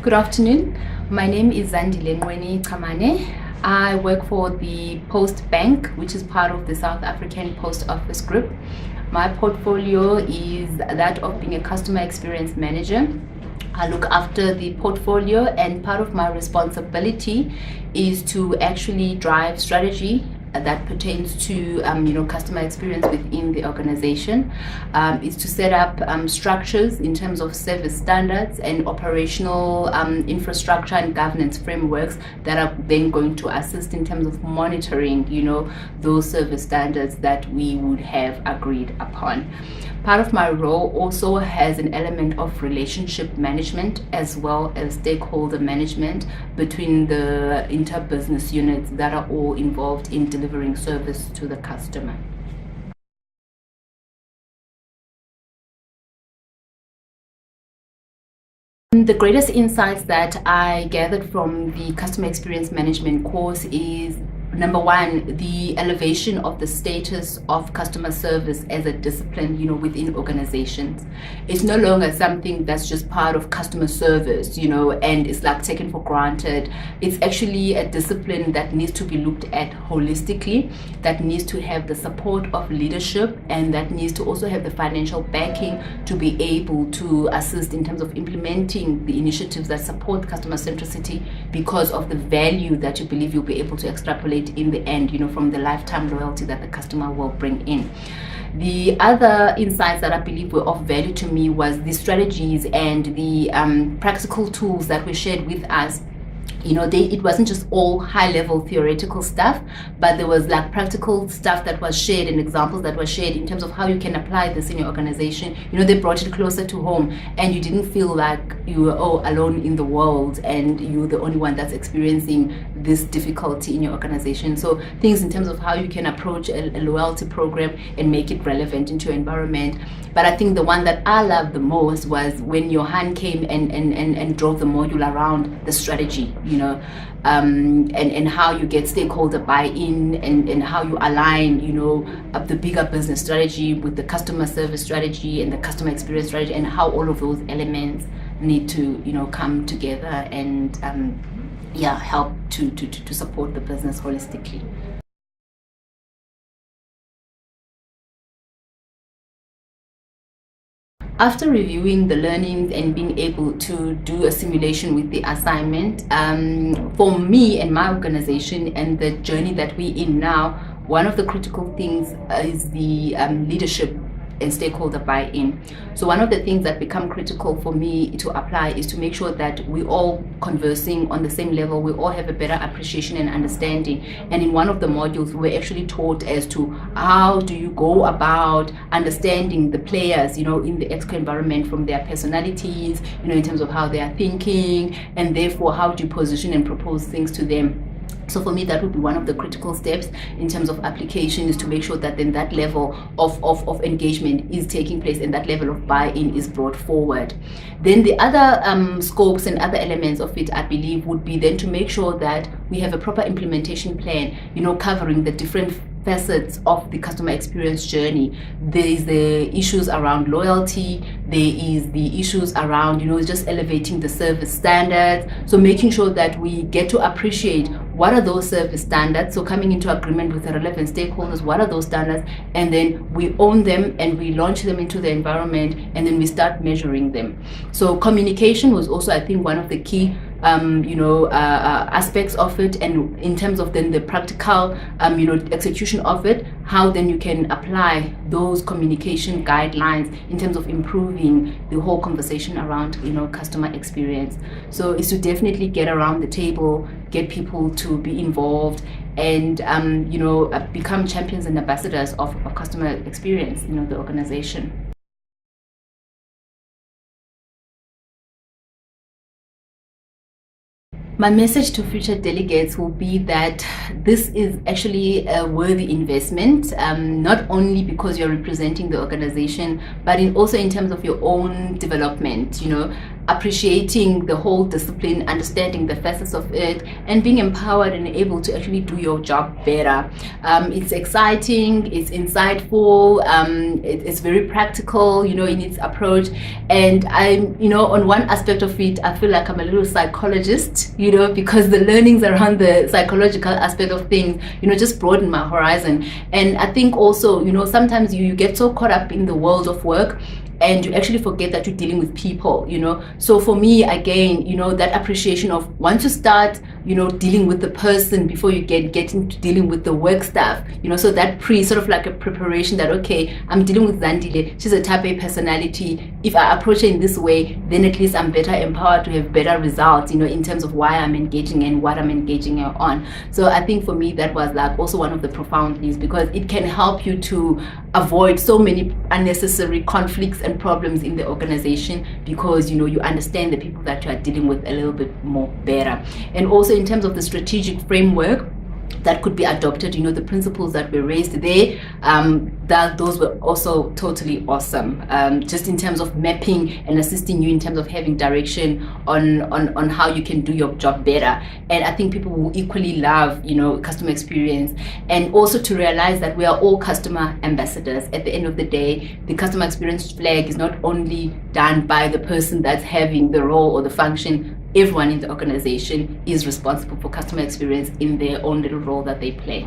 Good afternoon. My name is Zandile Nqweni Chamane. I work for the Postbank, which is part of the South African Post Office Group. My portfolio is that of being a customer experience manager. I look after the portfolio, and part of my responsibility is to actually drive strategy that pertains to customer experience within the organization. Is to set up structures in terms of service standards and operational infrastructure and governance frameworks that are then going to assist in terms of monitoring those service standards that we would have agreed upon. Part of my role also has an element of relationship management as well as stakeholder management between the inter-business units that are all involved in delivering service to the customer. The greatest insights that I gathered from the customer experience management course is, number one, the elevation of the status of customer service as a discipline, within organizations. It's no longer something that's just part of customer service, and it's like taken for granted. It's actually a discipline that needs to be looked at holistically, that needs to have the support of leadership, and that needs to also have the financial backing to be able to assist in terms of implementing the initiatives that support customer centricity, because of the value that you believe you'll be able to extrapolate in the end, from the lifetime loyalty that the customer will bring in. The other insights that I believe were of value to me was the strategies and the practical tools that were shared with us. It wasn't just all high-level theoretical stuff, but there was like practical stuff that was shared and examples that were shared in terms of how you can apply this in your organization. They brought it closer to home, and you didn't feel like you were all alone in the world and you're the only one that's experiencing this difficulty in your organization. So things in terms of how you can approach a loyalty program and make it relevant into your environment. But I think the one that I loved the most was when Johan came and drove the module around the strategy, and how you get stakeholder buy-in and how you align, the bigger business strategy with the customer service strategy and the customer experience strategy, and how all of those elements need to, come together and help to support the business holistically. After reviewing the learnings and being able to do a simulation with the assignment, for me and my organization and the journey that we're in now, one of the critical things is the leadership and stakeholder buy-in. So one of the things that become critical for me to apply is to make sure that we're all conversing on the same level, we all have a better appreciation and understanding. And in one of the modules, we're actually taught as to how do you go about understanding the players, in the exco environment, from their personalities, in terms of how they are thinking, and therefore how do you position and propose things to them. So for me, that would be one of the critical steps in terms of application, is to make sure that then that level of engagement is taking place and that level of buy-in is brought forward. Then the other scopes and other elements of it, I believe, would be then to make sure that we have a proper implementation plan, covering the different facets of the customer experience journey. There is the issues around loyalty, there is the issues around just elevating the service standards, so making sure that we get to appreciate what are those service standards, so coming into agreement with the relevant stakeholders, what are those standards, and then we own them and we launch them into the environment, and then we start measuring them. So communication was also, I think, one of the key aspects of it, and in terms of then the practical execution of it, how then you can apply those communication guidelines in terms of improving the whole conversation around customer experience. So it's to definitely get around the table, get people to be involved, and become champions and ambassadors of customer experience, the organization. My message to future delegates will be that this is actually a worthy investment, not only because you're representing the organization, but also in terms of your own development. appreciating the whole discipline, understanding the facets of it, and being empowered and able to actually do your job better. It's exciting, it's insightful, it's very practical, in its approach. And I'm, on one aspect of it, I feel like I'm a little psychologist, because the learnings around the psychological aspect of things, just broaden my horizon. And I think also, sometimes you get so caught up in the world of work and you actually forget that you're dealing with people, So for me, again, that appreciation of once you start, dealing with the person before you get into dealing with the work stuff, so that sort of like a preparation that, okay, I'm dealing with Zandile, she's a type A personality. If I approach her in this way, then at least I'm better empowered to have better results, in terms of why I'm engaging and what I'm engaging her on. So I think for me, that was like also one of the profound things, because it can help you to avoid so many unnecessary conflicts and problems in the organization, because you understand the people that you are dealing with a little bit more better. And also in terms of the strategic framework that could be adopted, the principles that were raised there, those were also totally awesome, just in terms of mapping and assisting you in terms of having direction on how you can do your job better. And I think people will equally love customer experience, and also to realize that we are all customer ambassadors. At the end of the day, the customer experience flag is not only done by the person that's having the role or the function. Everyone in the organization is responsible for customer experience in their own little role that they play.